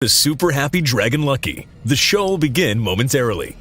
The Super Happy Dragon Lucky. The show will begin momentarily.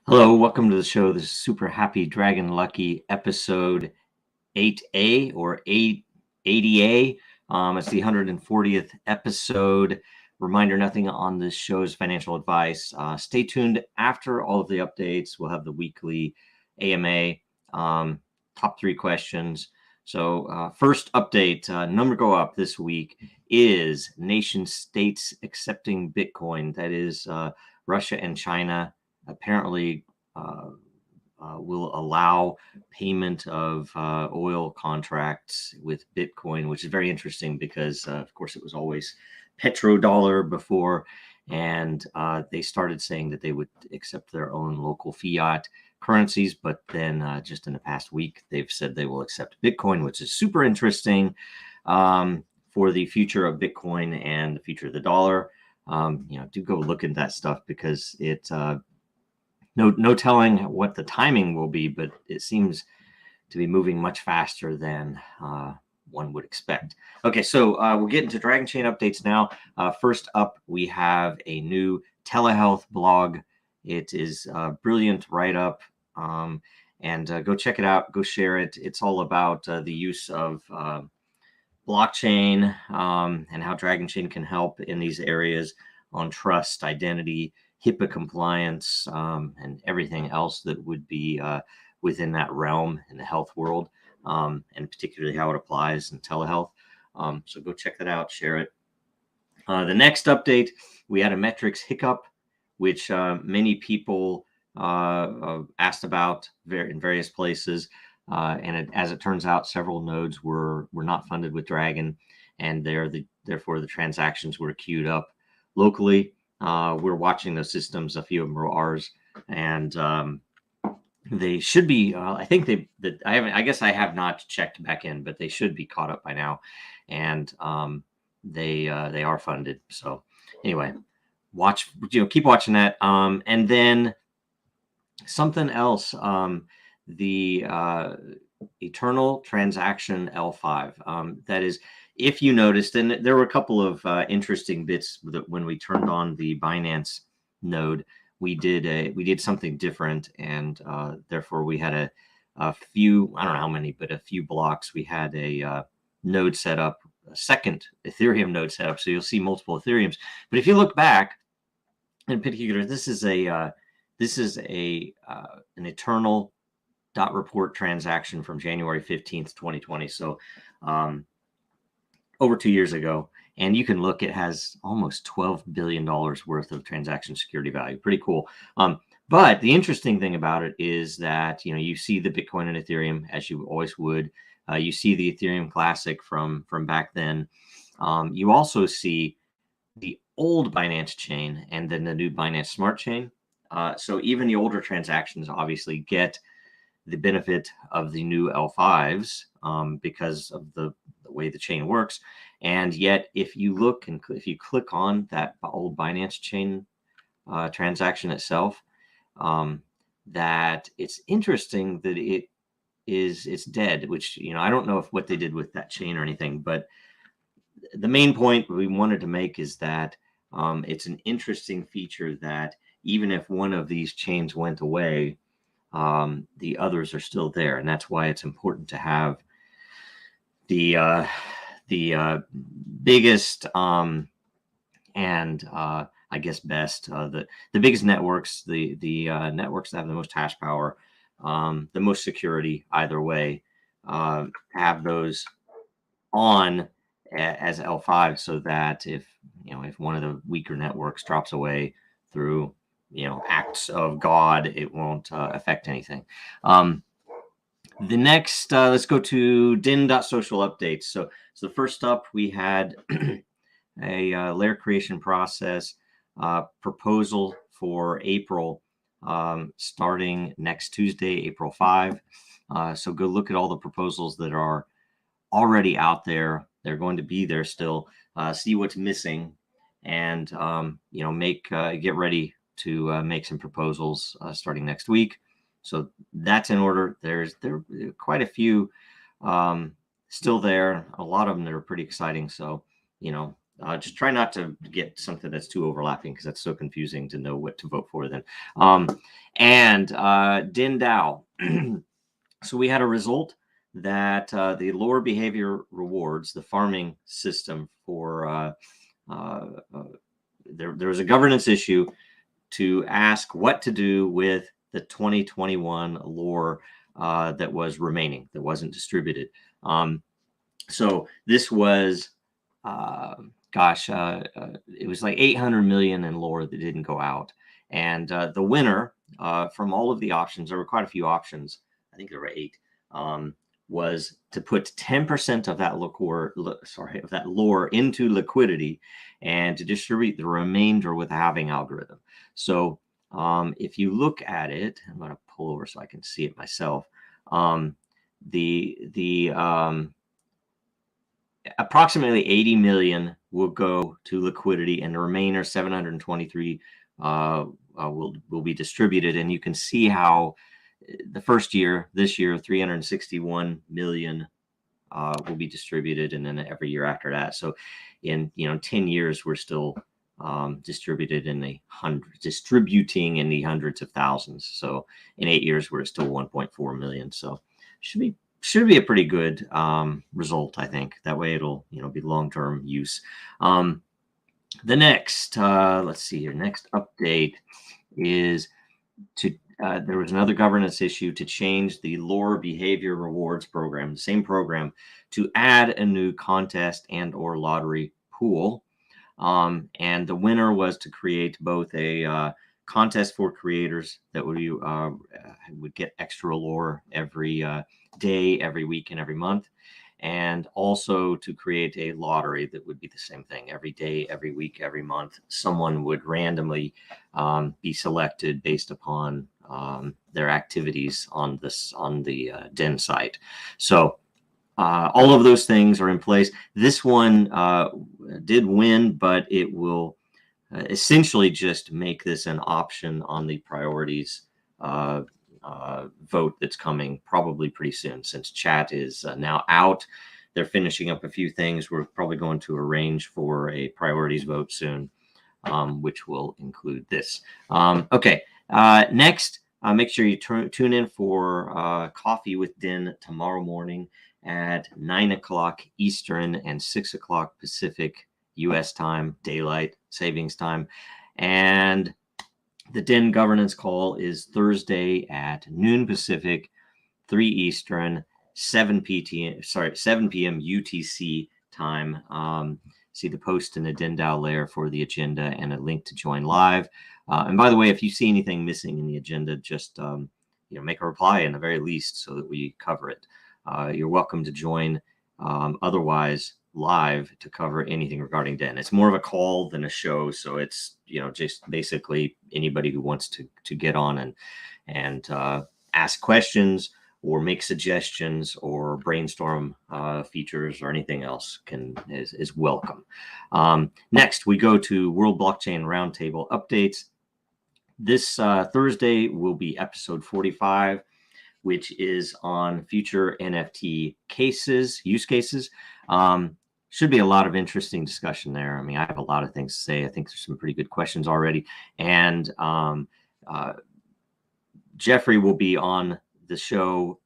Hello, welcome to the show. This is Super Happy Dragon Lucky episode 8A or 880A. It's the 140th episode. Reminder, nothing on this show is financial advice. Stay tuned after all of the updates. We'll have the weekly AMA, top 3 questions. So first update, number go up this week is nation states accepting Bitcoin. That is Russia and China apparently will allow payment of oil contracts with Bitcoin, which is very interesting because, of course, it was always petrodollar before, and they started saying that they would accept their own local fiat currencies, but then just in the past week, they've said they will accept Bitcoin, which is super interesting for the future of Bitcoin and the future of the dollar. Do go look into that stuff because it no telling what the timing will be, but it seems to be moving much faster than one would expect. Okay, so we'll get into Dragonchain updates now. First up, we have a new telehealth blog. It is a brilliant write-up, and go check it out. Go share it. It's all about the use of blockchain and how Dragonchain can help in these areas on trust, identity, HIPAA compliance, and everything else that would be within that realm in the health world, and particularly how it applies in telehealth. So go check that out, share it. The next update, we had a metrics hiccup, which many people asked about in various places. And as it turns out, several nodes were not funded with Dragon, and therefore the transactions were queued up locally. We're watching those systems. A few of them are ours, and they should be. I think I haven't. I guess I have not checked back in, but they should be caught up by now, and they are funded. So anyway, keep watching that. And then something else. The Eternal Transaction L5. That is. If you noticed, and there were a couple of interesting bits that when we turned on the Binance node, we did something different, and therefore we had a few, I don't know how many, but a few blocks. We had a node set up, a second Ethereum node set up, so you'll see multiple Ethereums. But if you look back, in particular, this is an Eternal .report transaction from January 15th, 2020. So over 2 years ago, and you can look, it has almost $12 billion worth of transaction security value. Pretty cool. But the interesting thing about it is that, you see the Bitcoin and Ethereum as you always would. You see the Ethereum Classic from back then. You also see the old Binance chain and then the new Binance Smart Chain. So even the older transactions obviously get the benefit of the new L5s because of the way the chain works. And yet, if you look and if you click on that old Binance chain transaction itself, that it's interesting that it's dead, which, I don't know if what they did with that chain or anything, but the main point we wanted to make is that it's an interesting feature that even if one of these chains went away, the others are still there. And that's why it's important to have the biggest and I guess best, the biggest networks, the networks that have the most hash power, the most security either way, have those on as L5, so that if one of the weaker networks drops away through acts of God, it won't affect anything. The next, let's go to Den.Social updates. So first up, we had a layer creation process proposal for April, starting next Tuesday, April 5. So go look at all the proposals that are already out there. They're going to be there still. See what's missing, and get ready to make some proposals starting next week. So that's in order. There are quite a few still there. A lot of them that are pretty exciting. So just try not to get something that's too overlapping, because that's so confusing to know what to vote for then. And DinDAO. So we had a result that the lower behavior rewards, the farming system for there was a governance issue to ask what to do with the 2021 lore that was remaining, that wasn't distributed. So this was, it was like 800 million in lore that didn't go out. And the winner from all of the options, there were quite a few options, I think there were 8, was to put 10% of that lore into liquidity, and to distribute the remainder with a halving algorithm. So if you look at it, I'm going to pull over so I can see it myself. Approximately 80 million will go to liquidity, and the remainder 723 will be distributed. And you can see how the first year, this year, 361 million will be distributed, and then every year after that. So in 10 years, we're still distributing in the hundreds of thousands. So in 8 years, we're still 1.4 million. So should be a pretty good result, I think. That way it'll be long-term use. The next, let's see here, next update is to there was another governance issue to change the lore behavior rewards program, the same program, to add a new contest and or lottery pool. And the winner was to create both a contest for creators that would get extra lore every day, every week, and every month, and also to create a lottery that would be the same thing. Every day, every week, every month, someone would randomly be selected based upon their activities on the Den site. So all of those things are in place. This one did win, but it will essentially just make this an option on the priorities vote that's coming probably pretty soon, since chat is now out. They're finishing up a few things. We're probably going to arrange for a priorities vote soon, which will include this. Okay, next, make sure you tune in for Coffee with Den tomorrow morning at 9 o'clock Eastern and 6 o'clock Pacific U.S. time, daylight savings time. And the Den governance call is Thursday at noon Pacific, 3 Eastern, 7 p.m. UTC time. See the post in the DinDAO layer for the agenda and a link to join live. And by the way, if you see anything missing in the agenda, just make a reply in the very least so that we cover it. You're welcome to join otherwise live to cover anything regarding Den. It's more of a call than a show, so it's just basically anybody who wants to get on and ask questions or make suggestions or brainstorm features or anything else is welcome. Next, we go to World Blockchain Roundtable updates. This Thursday will be episode 45, which is on future NFT use cases. Should be a lot of interesting discussion there. I mean, I have a lot of things to say. I think there's some pretty good questions already. And Jeffrey will be on the show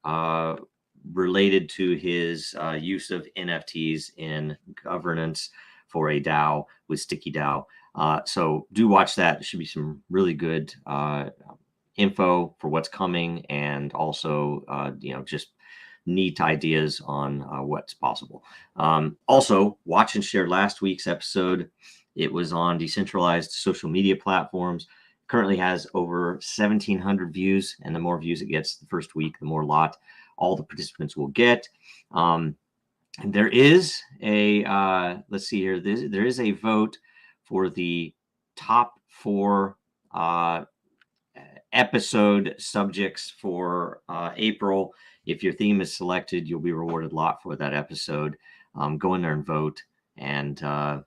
related to his use of NFTs in governance for a DAO with Sticky DAO. So do watch that. There should be some really good info for what's coming, and also just neat ideas on what's possible. Also, watch and share last week's episode. It was on decentralized social media platforms. Currently has over 1,700 views, and the more views it gets the first week, the more lot all the participants will get. And there is a let's see here. There is a vote for the top 4 episode subjects for April. If your theme is selected, you'll be rewarded a lot for that episode. Go in there and vote. And I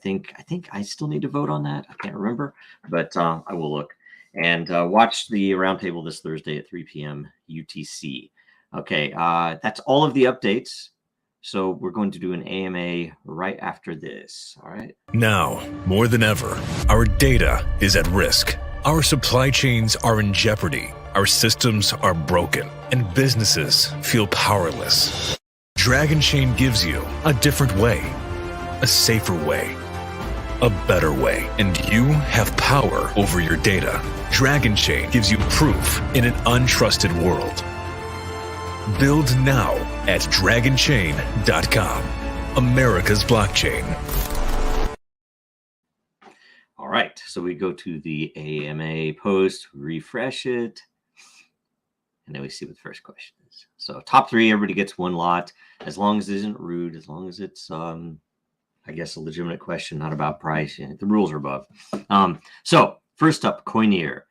think I still need to vote on that. I can't remember, but I will look. And watch the roundtable this Thursday at 3 p.m. UTC. Okay, that's all of the updates. So we're going to do an AMA right after this. All right. Now, more than ever, our data is at risk. Our supply chains are in jeopardy. Our systems are broken, and businesses feel powerless. Dragonchain gives you a different way, a safer way, a better way, and you have power over your data. Dragonchain gives you proof in an untrusted world. Build now at Dragonchain.com, America's blockchain. All right, so we go to the AMA post, refresh it, and then we see what the first question is. So top 3, everybody gets 1 lot, as long as it isn't rude, as long as it's, I guess, a legitimate question, not about price. The rules are above. So first up, Coinier.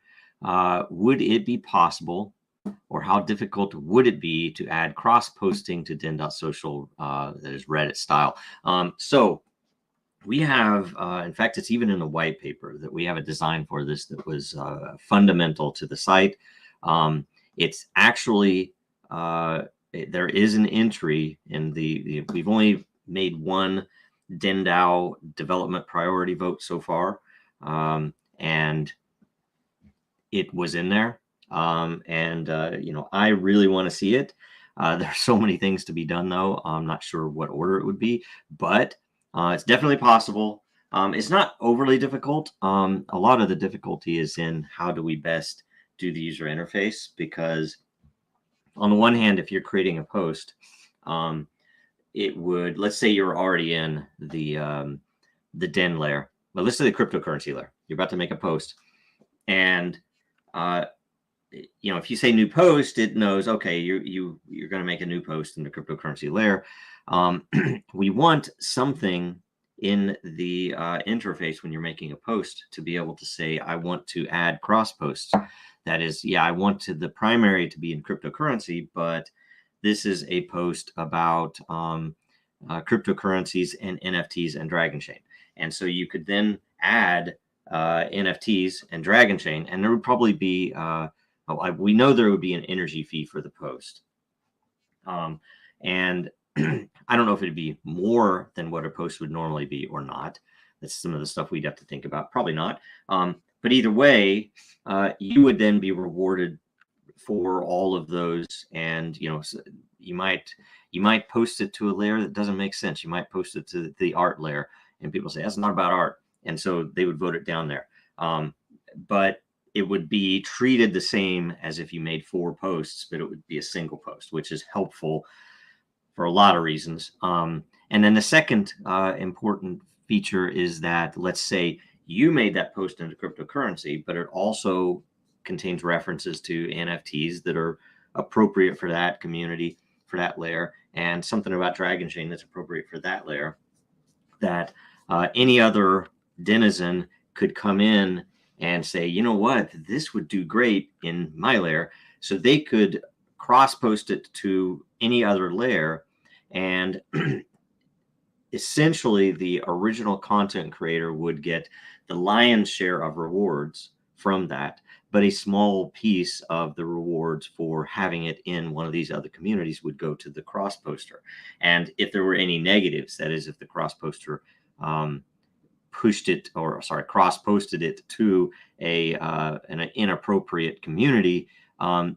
Would it be possible, or how difficult would it be to add cross-posting to Den.Social that is Reddit style? So we have, in fact, it's even in the white paper that we have a design for this that was fundamental to the site. It's actually, there is an entry in we've only made 1 DenDAO development priority vote so far, and it was in there. I really want to see it. There's so many things to be done, though. I'm not sure what order it would be, but it's definitely possible. It's not overly difficult. A lot of the difficulty is in how do we best do the user interface, because on the one hand, if you're creating a post, it would, let's say you're already in the Den layer, but let's say the cryptocurrency layer. You're about to make a post, and if you say new post, it knows, okay, you're going to make a new post in the cryptocurrency layer. We want something in the interface when you're making a post to be able to say, I want to add cross posts. That is, I want the primary to be in cryptocurrency, but this is a post about cryptocurrencies and NFTs and Dragonchain. And so you could then add NFTs and Dragonchain, and there would probably be, we know there would be an energy fee for the post. And I don't know if it'd be more than what a post would normally be or not. That's some of the stuff we'd have to think about. Probably not. But either way, you would then be rewarded for all of those. And, you might post it to a layer that doesn't make sense. You might post it to the art layer, and people say, that's not about art. And so they would vote it down there. But it would be treated the same as if you made 4 posts, but it would be a single post, which is helpful for a lot of reasons. And then the second important feature is that, let's say you made that post into cryptocurrency, but it also contains references to NFTs that are appropriate for that community, for that layer, and something about Dragonchain that's appropriate for that layer, that any other denizen could come in and say, you know what, this would do great in my layer. So they could cross-post it to any other layer, and essentially the original content creator would get the lion's share of rewards from that, but a small piece of the rewards for having it in one of these other communities would go to the cross poster. And if there were any negatives, that is, if the cross poster cross posted it to an inappropriate community,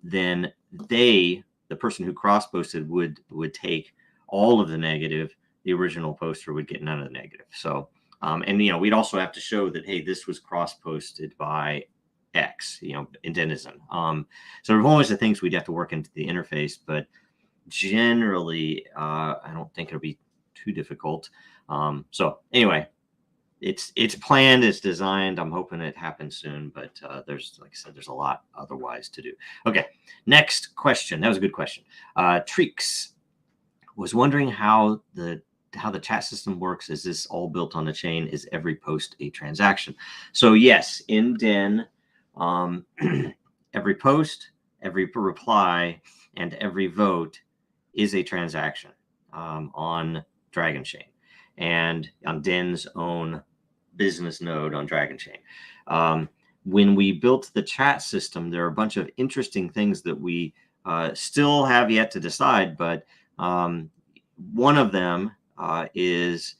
then the person who cross posted would take all of the negative. The original poster would get none of the negative. So, and we'd also have to show that, hey, this was cross posted by X, in Denizen. So there's always the things we'd have to work into the interface, but generally, I don't think it'll be too difficult. So anyway, it's planned, it's designed. I'm hoping it happens soon, but there's, like I said, there's a lot otherwise to do. Okay, next question. That was a good question. Treeks was wondering how the chat system works. Is this all built on the chain? Is every post a transaction? So yes, in Den, every post, every reply, and every vote is a transaction on Dragonchain and on Den's own business node on Dragonchain. When we built the chat system, there are a bunch of interesting things that we still have yet to decide, but one of them is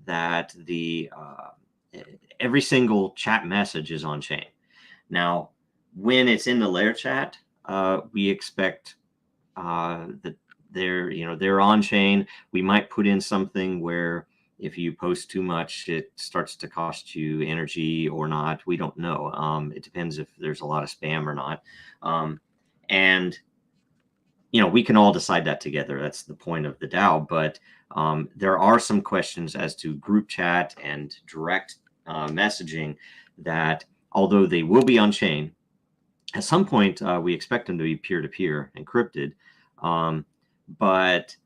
that every single chat message is on chain. Now, when it's in the layer chat, we expect that they're on chain. We might put in something where if you post too much, it starts to cost you energy or not. We don't know. It depends if there's a lot of spam or not. And we can all decide that together. That's the point of the DAO. But there are some questions as to group chat and direct messaging that, although they will be on chain, at some point we expect them to be peer-to-peer encrypted. But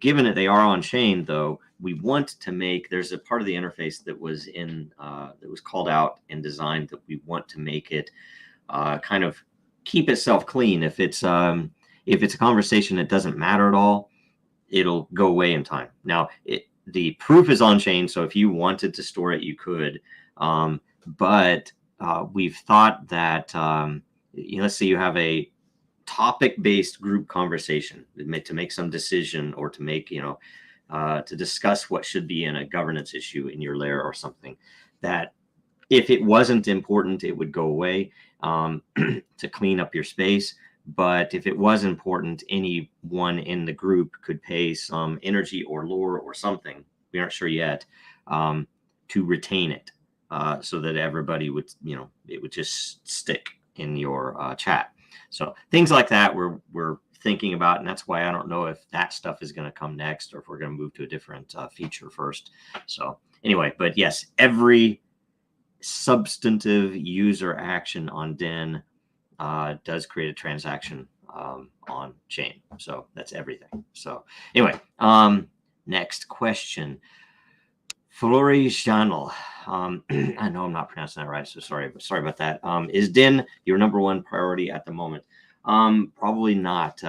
given that they are on chain, though, we want to make, there's a part of the interface that was called out and designed that we want to make it kind of keep itself clean. If it's a conversation that doesn't matter at all, it'll go away in time. Now, the proof is on chain, so if you wanted to store it, you could. But we've thought that, let's say you have a topic-based group conversation to make some decision, or to make, to discuss what should be in a governance issue in your layer or something, that if it wasn't important, it would go away to clean up your space. But if it was important, anyone in the group could pay some energy or lore or something, we aren't sure yet, to retain it, so that everybody would, it would just stick in your chat. So things like that we're thinking about, and that's why I don't know if that stuff is going to come next or if we're going to move to a different feature first. So anyway, but yes, every substantive user action on Den does create a transaction on chain. So that's everything. So anyway, next question. Florijanel. I know I'm not pronouncing that right, so sorry about that. Is Den your #1 priority at the moment? Probably not.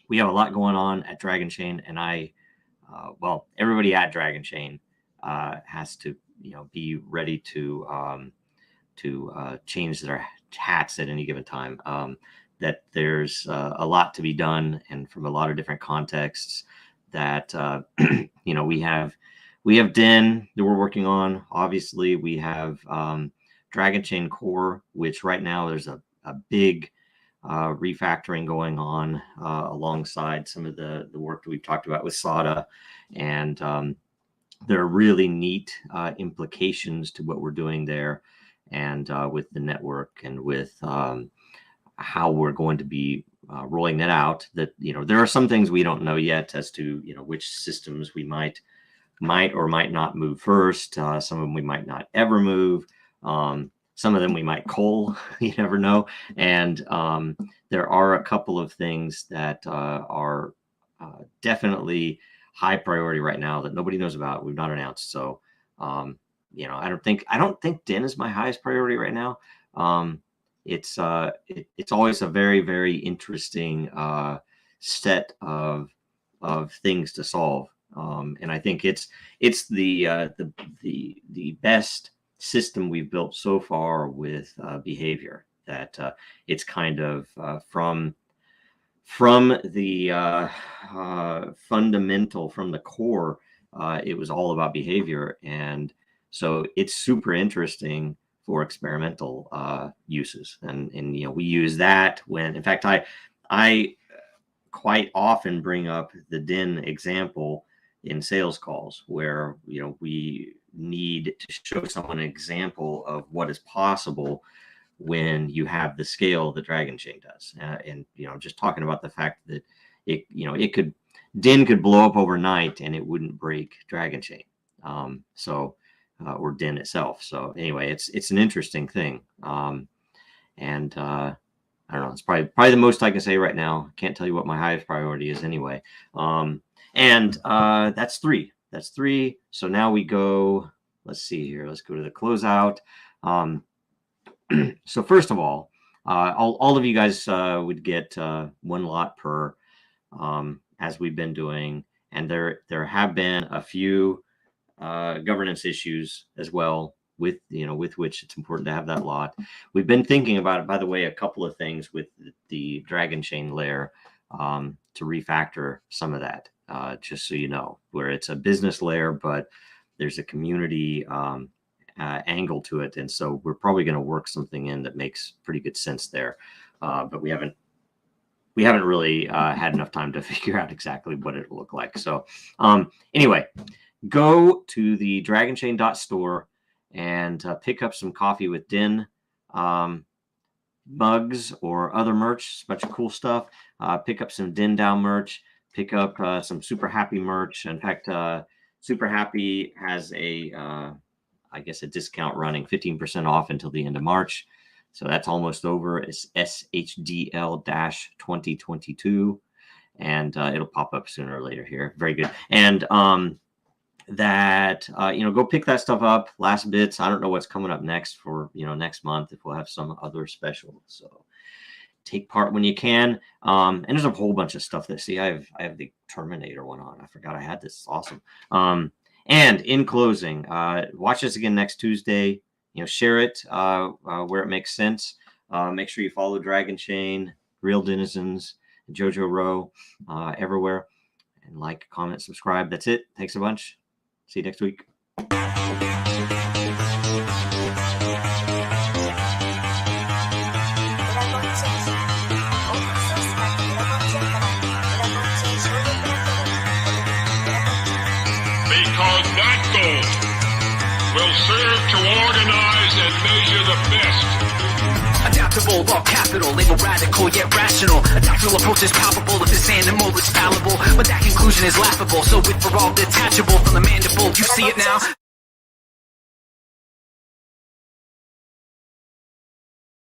We have a lot going on at Dragonchain, and everybody at Dragonchain has to, be ready to change their hats at any given time. That there's a lot to be done, and from a lot of different contexts. That we have Den that we're working on. Obviously, we have Dragonchain Core, which right now there's a big refactoring going on alongside some of the work that we've talked about with SADA, and there are really neat implications to what we're doing there, and with the network, and with how we're going to be rolling that out. That there are some things we don't know yet as to which systems we might or might not move first. Some of them we might not ever move. Some of them we might cull. You never know. And there are a couple of things that are definitely high priority right now that nobody knows about. We've not announced. So I don't think Den is my highest priority right now. it's always a very, very interesting set of things to solve. And I think it's the best system we've built so far with behavior. That it's kind of from the fundamental, from the core, it was all about behavior, and so it's super interesting for experimental uses. And we use that when, in fact, I quite often bring up the DIN example in sales calls where we need to show someone an example of what is possible when you have the scale that Dragonchain does. And just talking about the fact that DIN could blow up overnight and it wouldn't break Dragonchain. Or DIN itself. So anyway, it's an interesting thing. And I don't know, it's probably the most I can say right now. Can't tell you what my highest priority is anyway. And that's 3. That's 3. So now we go, let's see here. Let's go to the closeout. So first of all of you guys would get 1 lot per, as we've been doing. And there have been a few governance issues as well with which it's important to have that lot. We've been thinking about it, by the way, a couple of things with the Dragonchain layer to refactor some of that, just so you know, where it's a business layer, but there's a community angle to it. And so we're probably going to work something in that makes pretty good sense there. But we haven't really had enough time to figure out exactly what it will look like. So anyway, go to the Dragonchain.store and pick up some coffee with DIN mugs or other merch. A bunch of cool stuff. Pick up some DIN DAO merch. Pick up some Super Happy merch. In fact, Super Happy has a discount running, 15% off until the end of March. So that's almost over. It's SHDL 0x8a, and it'll pop up sooner or later here. Very good. And go pick that stuff up. Last bits. I don't know what's coming up next for next month, if we'll have some other special. So take part when you can. And there's a whole bunch of stuff that I have the Terminator one on. I forgot I had this. It's awesome. And in closing, watch us again next Tuesday. Share it where it makes sense. Make sure you follow Dragonchain, Real Denizens, Jojo Row, everywhere. And like, comment, subscribe. That's it. Thanks a bunch. See you next week. Because that goal will serve to organize and measure the best. Adaptable, all capital, label radical yet rational. Adaptable approach is palpable if this animal is fallible, but that conclusion is laughable. So with for all detachable from the mandible, you see it now.